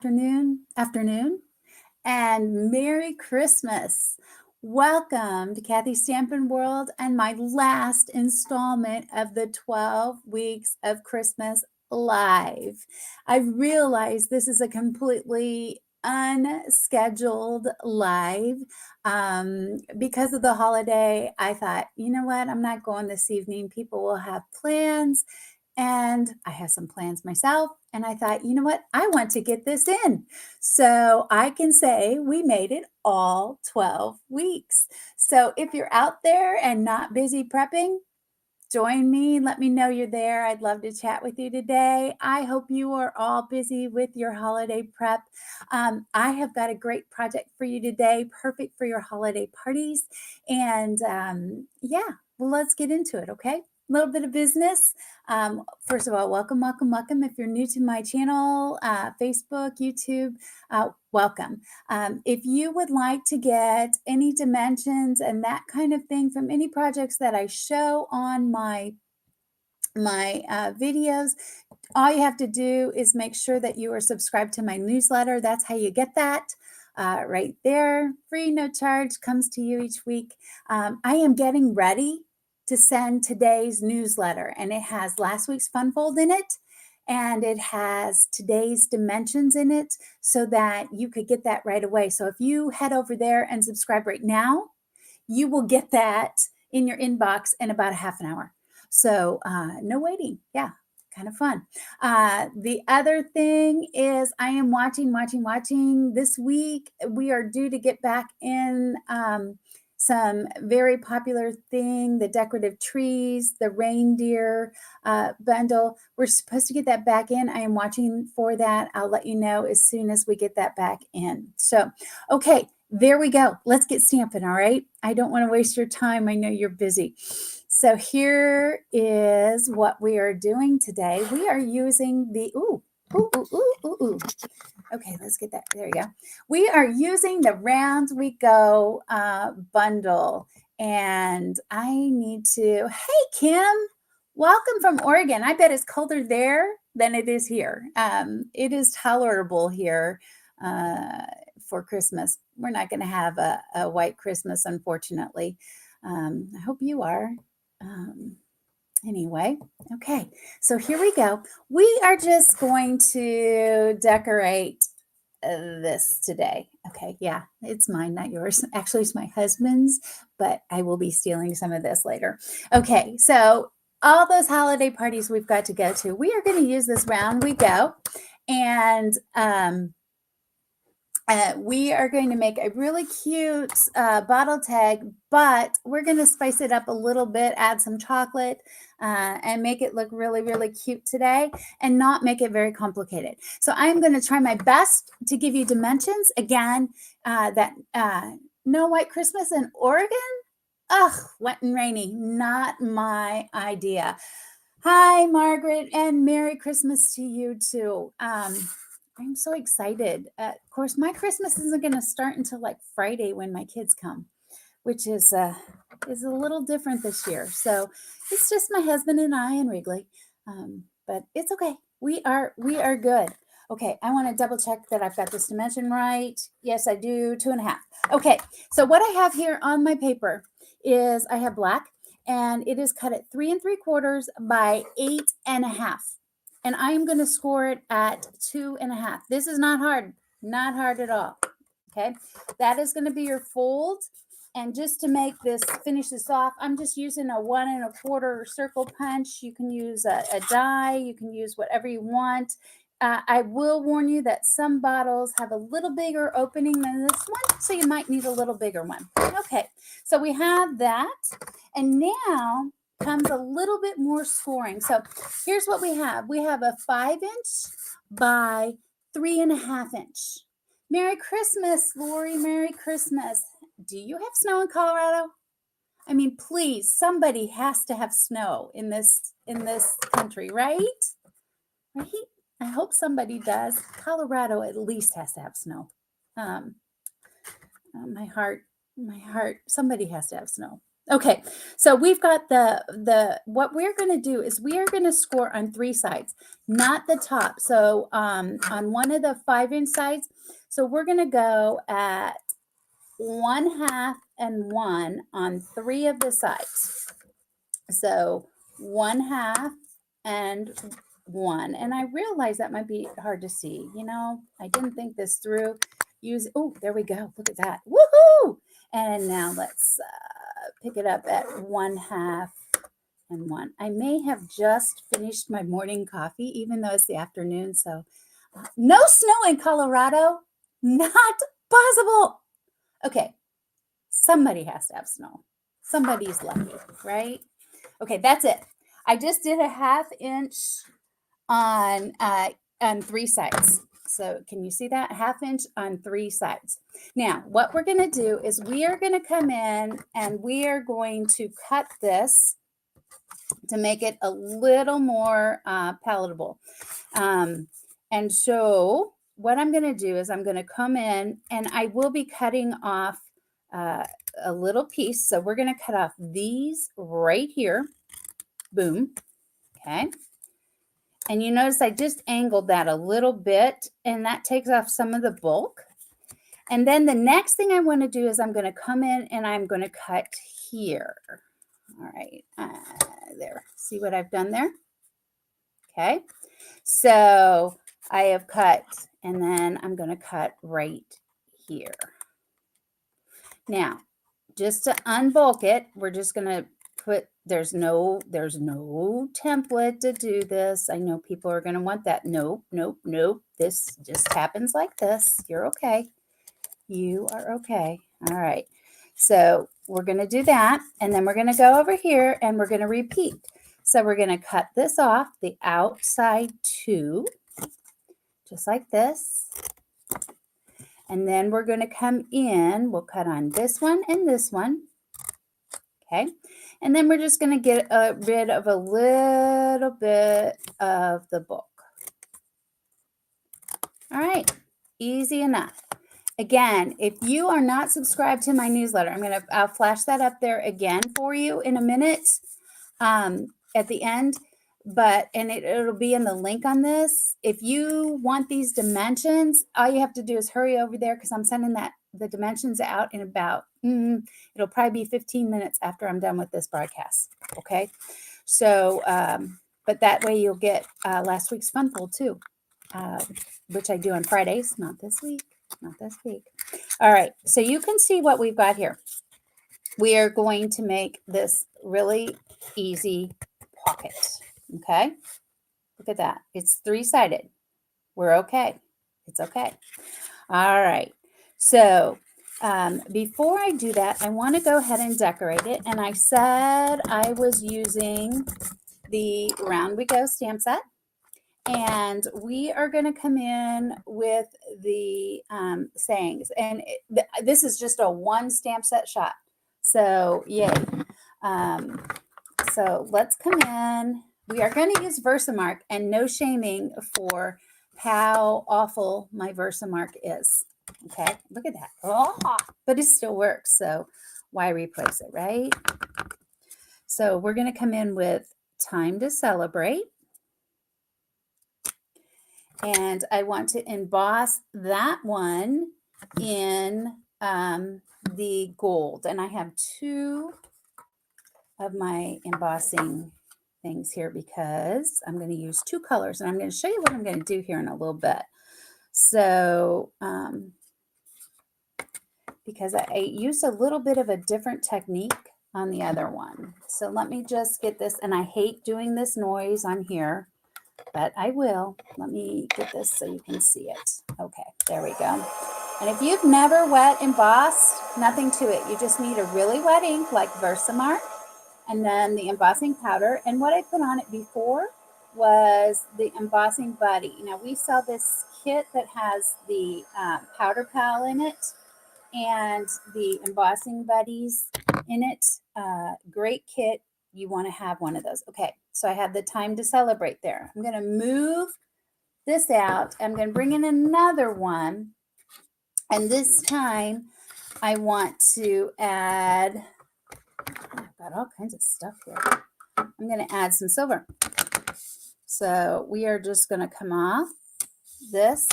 afternoon, and Merry Christmas. Welcome to Kathy Stampin World and my last installment of the 12 weeks of Christmas live. I realize this is a completely unscheduled live because of the holiday. I thought, you know what, I'm not going this evening. People will have plans, and I have some plans myself. And I thought, you know what? I want to get this in. So I can say we made it all 12 weeks. So if you're out there and not busy prepping, join me. Let me know you're there. I'd love to chat with you today. I hope you are all busy with your holiday prep. I have got a great project for you today, perfect for your holiday parties. And yeah, well, let's get into it, okay? A little bit of business. First of all, welcome, welcome, welcome. If you're new to my channel, Facebook, YouTube, welcome. If you would like to get any dimensions and that kind of thing from any projects that I show on my videos, all you have to do is make sure that you are subscribed to my newsletter. That's how you get that. Right there, free, no charge, comes to you each week. I am getting ready to send today's newsletter, and it has last week's fun fold in it, and it has today's dimensions in it so that you could get that right away. So if you head over there and subscribe right now, you will get that in your inbox in about a half an hour. So no waiting. Yeah, kind of fun. The other thing is I am watching. This week, we are due to get back in some very popular thing, the decorative trees, the reindeer bundle. We're supposed to get that back in. I am watching for that. I'll let you know as soon as we get that back in. So, okay, there we go. Let's get stamping, all right? I don't want to waste your time. I know you're busy. So here is what we are doing today. We are using the, Okay, let's get that. There you go. We are using the Round We Go bundle. And I need to, hey, Kim, welcome from Oregon. I bet it's colder there than it is here. It is tolerable here for Christmas. We're not going to have a white Christmas, unfortunately. I hope you are. Anyway, okay, so here we go. We are just going to decorate this today. Okay, yeah, it's mine, not yours. Actually, it's my husband's, but I will be stealing some of this later. Okay, so all those holiday parties we've got to go to, we are going to use this Round We Go, and we are going to make a really cute bottle tag, but we're going to spice it up a little bit, add some chocolate, and make it look really, really cute today and not make it very complicated. So I'm going to try my best to give you dimensions. Again, that no white Christmas in Oregon? Ugh, wet and rainy. Not my idea. Hi, Margaret, and Merry Christmas to you too. I'm so excited. Of course, my Christmas isn't going to start until like Friday when my kids come, which is a little different this year. So it's just my husband and I and Wrigley, but it's okay. We are good. Okay, I want to double check that I've got this dimension right. Yes, I do. 2.5. Okay, so what I have here on my paper is I have black, and it is cut at 3 3/4 by 8.5. And I am going to score it at 2.5. This is not hard at all. Okay, that is going to be your fold. And just to make this, finish this off, I'm just using a 1 1/4 circle punch. You can use a die, you can use whatever you want. I will warn you that some bottles have a little bigger opening than this one, so you might need a little bigger one. Okay, so we have that. And now comes a little bit more scoring. So here's what we have. We have a 5-inch by 3.5-inch. Merry Christmas, Lori. Merry Christmas. Do you have snow in Colorado? I mean, please, somebody has to have snow in this country, right? Right? I hope somebody does. Colorado at least has to have snow. My heart, somebody has to have snow. Okay, so we've got what we're going to do is we are going to score on 3 sides, not the top. So on one of the 5-inch sides, so we're going to go at 1/2 and 1 on 3 of the sides. So 1/2 and 1. And I realize that might be hard to see. You know, I didn't think this through. Oh, there we go. Look at that. Woohoo! And now let's pick it up at 1/2 and 1. I may have just finished my morning coffee, even though it's the afternoon. So no snow in Colorado. Not possible. Okay. Somebody has to have snow. Somebody's lucky, right? Okay, that's it. I just did a 1/2 inch on 3 sides. So can you see that? 1/2 inch on 3 sides. Now, what we're going to do is we are going to come in and we are going to cut this to make it a little more palatable. And so what I'm going to do is I'm going to come in and I will be cutting off a little piece. So we're going to cut off these right here. Boom. Okay. And you notice I just angled that a little bit and that takes off some of the bulk. And then the next thing I want to do is I'm going to come in and I'm going to cut here. All right. There. See what I've done there? Okay. So I have cut and then I'm going to cut right here. Now, just to unbulk it, we're just going to put, there's no template to do this. I know people are going to want that. Nope, nope, nope. This just happens like this. You're okay. You are okay. All right. So we're going to do that. And then we're going to go over here and we're going to repeat. So we're going to cut this off, the outside two, just like this. And then we're going to come in. We'll cut on this one and this one. Okay. And then we're just going to get rid of a little bit of the bulk. All right. Easy enough. Again, if you are not subscribed to my newsletter, I'll flash that up there again for you in a minute at the end. And it'll be in the link on this. If you want these dimensions, all you have to do is hurry over there because I'm sending the dimensions out in about, it'll probably be 15 minutes after I'm done with this broadcast. Okay. So, but that way you'll get last week's Fun Fold too, which I do on Fridays, not this week. Not this week. All right. So you can see what we've got here. We are going to make this really easy pocket. Okay. Look at that. It's 3-sided. We're okay. It's okay. All right. So before I do that, I want to go ahead and decorate it. And I said I was using the Round We Go stamp set. And we are going to come in with the sayings. And this is just a 1 stamp set shot. So, yay. So let's come in. We are going to use Versamark, and no shaming for how awful my Versamark is. Okay, look at that. Oh, but it still works. So why replace it, right? So we're going to come in with Time to Celebrate. And I want to emboss that one in the gold. And I have 2 of my embossing things here because I'm going to use 2 colors. And I'm going to show you what I'm going to do here in a little bit. So, because I used a little bit of a different technique on the other one. So let me just get this. And I hate doing this noise on here, but I will. Let me get this so you can see it. Okay, there we go. And if you've never wet embossed, nothing to it. You just need a really wet ink like Versamark and then the embossing powder. And what I put on it before was the embossing buddy. Now we sell this kit that has the powder pal in it and the embossing buddies in it. Great kit. You want to have one of those. Okay, so I have the Time to Celebrate there. I'm going to move this out. I'm going to bring in another one. And this time I want to add I've got all kinds of stuff here. I'm going to add some silver. So we are just going to come off this.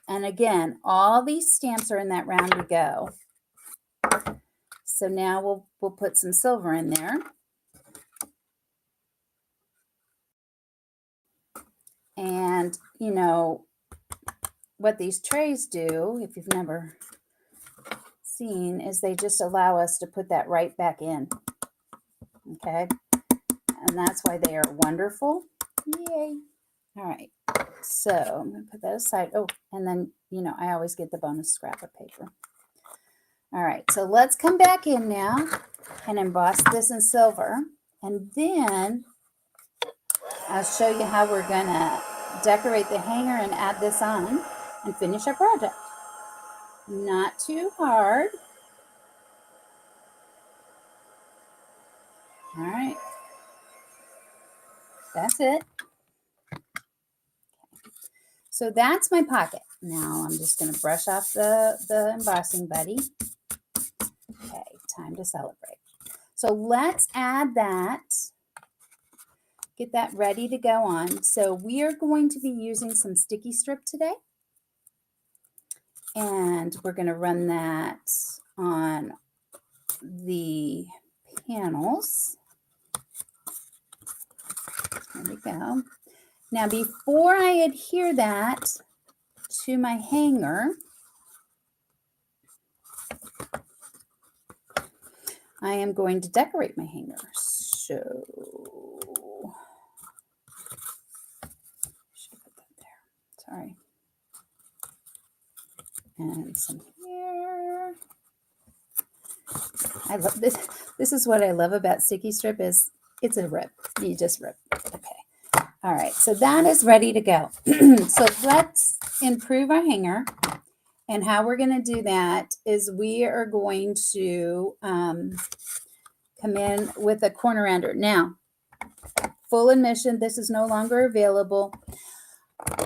And again, all these stamps are in that round we go. So now we'll put some silver in there. And you know what these trays do, if you've never seen, is they just allow us to put that right back in. Okay. And that's why they are wonderful. Yay. All right. So I'm going to put that aside. Oh, and then, you know, I always get the bonus scrap of paper. All right. So let's come back in now and emboss this in silver. And then I'll show you how we're going to decorate the hanger and add this on and finish our project. Not too hard. All right. That's it. So that's my pocket. Now I'm just going to brush off the embossing buddy. Okay, time to celebrate. So let's add that. Get that ready to go on. So we are going to be using some sticky strip today. And we're going to run that on the panels. There we go. Now, before I adhere that to my hanger, I am going to decorate my hanger. So, should put that there. Sorry. And some here. I love this. This is what I love about sticky strip is it's a rip. You just rip. Okay. All right. So that is ready to go. So let's improve our hanger. And how we're going to do that is we are going to come in with a corner rounder. Now, full admission, this is no longer available.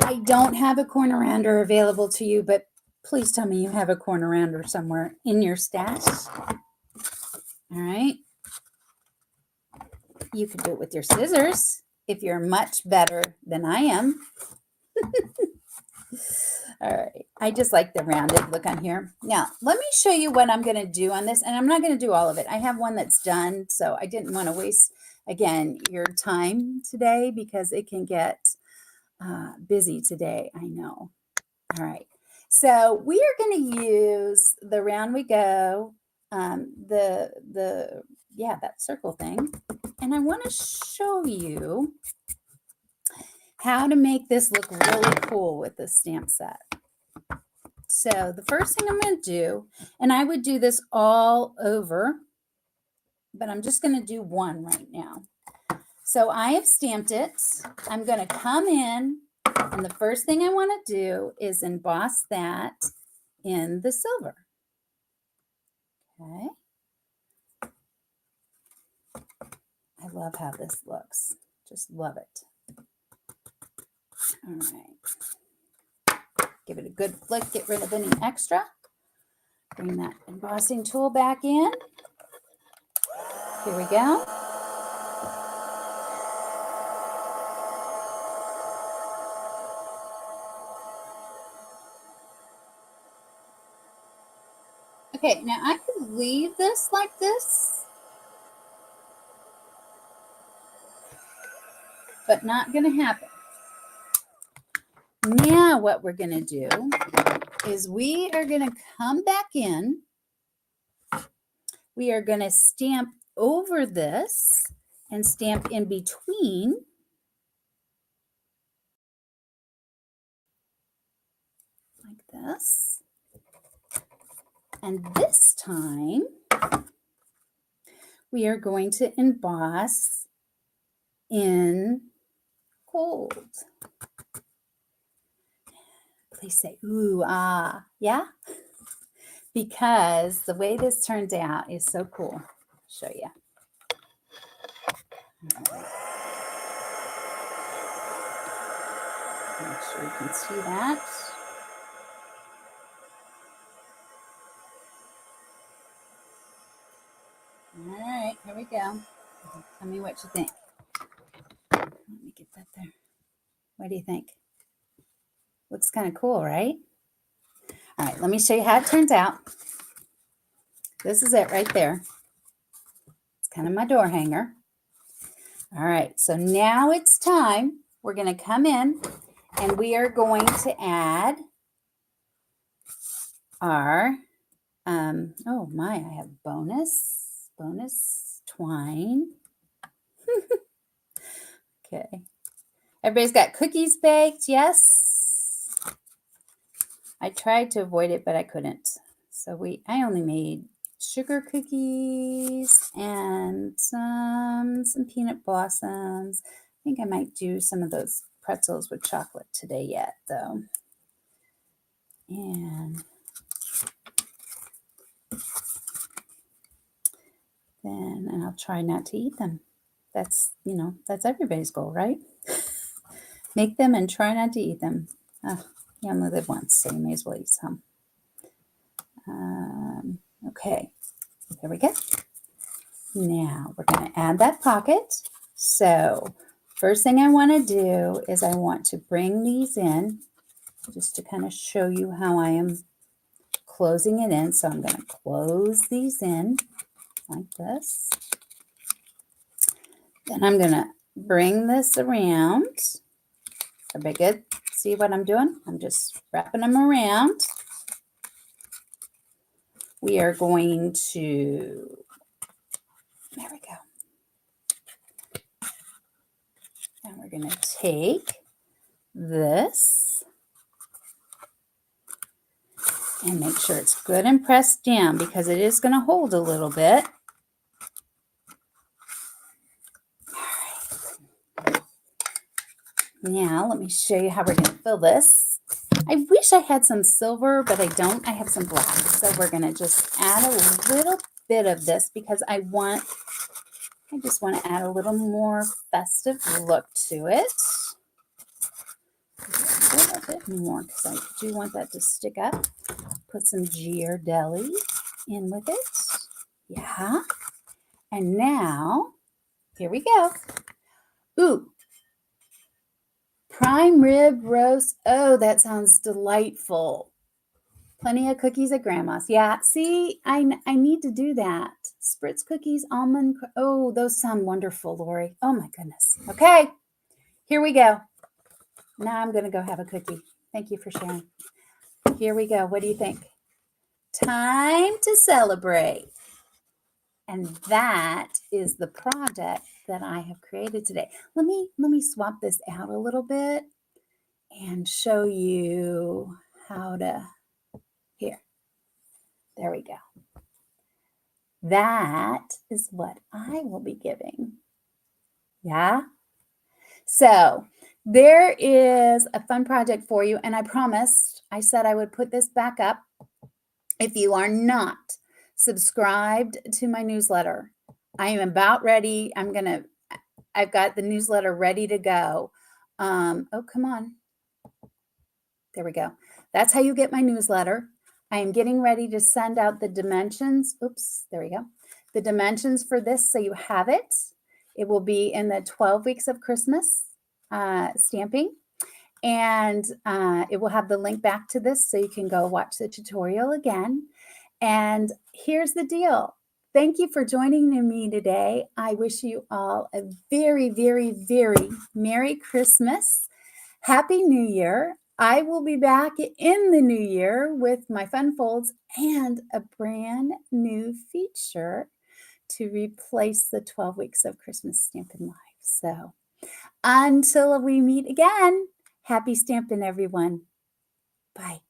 I don't have a corner rounder available to you, but please tell me you have a corner rounder somewhere in your stash. All right. You can do it with your scissors if you're much better than I am. All right. I just like the rounded look on here. Now, let me show you what I'm going to do on this. And I'm not going to do all of it. I have one that's done. So I didn't want to waste, again, your time today because it can get busy today. I know. All right. So we are going to use the Round We Go, that circle thing. And I want to show you how to make this look really cool with this stamp set. So the first thing I'm going to do, and I would do this all over, but I'm just going to do one right now. So I have stamped it. I'm going to come in, and the first thing I want to do is emboss that in the silver. Okay. I love how this looks. Just love it. All right. Give it a good flick. Get rid of any extra. Bring that embossing tool back in. Here we go. Okay, now I could leave this like this, but not going to happen. Now what we're going to do is we are going to come back in. We are going to stamp over this and stamp in between. Like this. And this time, we are going to emboss in gold. Please say, ooh, ah, yeah? Because the way this turns out is so cool. I'll show you. Right. Make sure you can see that. All right, here we go. Tell me what you think. Let me get that there. What do you think? Looks kind of cool, right? All right, let me show you how it turns out. This is it right there. It's kind of my door hanger. All right, so now it's time. We're going to come in and we are going to add our, oh my, I have bonus twine. Okay. Everybody's got cookies baked, yes? I tried to avoid it, but I couldn't. So I only made sugar cookies and some peanut blossoms. I think I might do some of those pretzels with chocolate today yet, though. And I'll try not to eat them. That's everybody's goal, right? Make them and try not to eat them. You only live once, so you may as well eat some. Okay, there we go. Now we're going to add that pocket. So first thing I want to do is I want to bring these in just to kind of show you how I am closing it in. So I'm going to close these in like this. Then I'm going to bring this around. Everybody good? See what I'm doing? I'm just wrapping them around. We are going to, there we go. And we're going to take this and make sure it's good and pressed down because it is going to hold a little bit. All right. Now let me show you how we're going to fill this. I wish I had some silver, but I don't. I have some black. So we're going to just add a little bit of this because I just want to add a little more festive look to it. A little bit more because I do want that to stick up. Put some Ghirardelli in with it. Yeah. And now, here we go. Ooh. Prime rib roast. Oh, that sounds delightful. Plenty of cookies at Grandma's. Yeah, see, I need to do that. Spritz cookies, almond. Oh, those sound wonderful, Lori. Oh, my goodness. Okay, here we go. Now I'm going to go have a cookie. Thank you for sharing. Here we go. What do you think? Time to celebrate. And that is the product that I have created today. Let me swap this out a little bit and show you how to, here. There we go. That is what I will be giving. Yeah? So there is a fun project for you. And I said I would put this back up. If you are not subscribed to my newsletter, I am about ready. I've got the newsletter ready to go. Oh, come on. There we go. That's how you get my newsletter. I am getting ready to send out the dimensions. Oops, there we go. The dimensions for this, so you have it. It will be in the 12 weeks of Christmas stamping. And it will have the link back to this so you can go watch the tutorial again. And here's the deal. Thank you for joining me today. I wish you all a very, very, very Merry Christmas. Happy New Year. I will be back in the new year with my fun folds and a brand new feature to replace the 12 weeks of Christmas Stampin' Live. So until we meet again, happy stamping, everyone. Bye.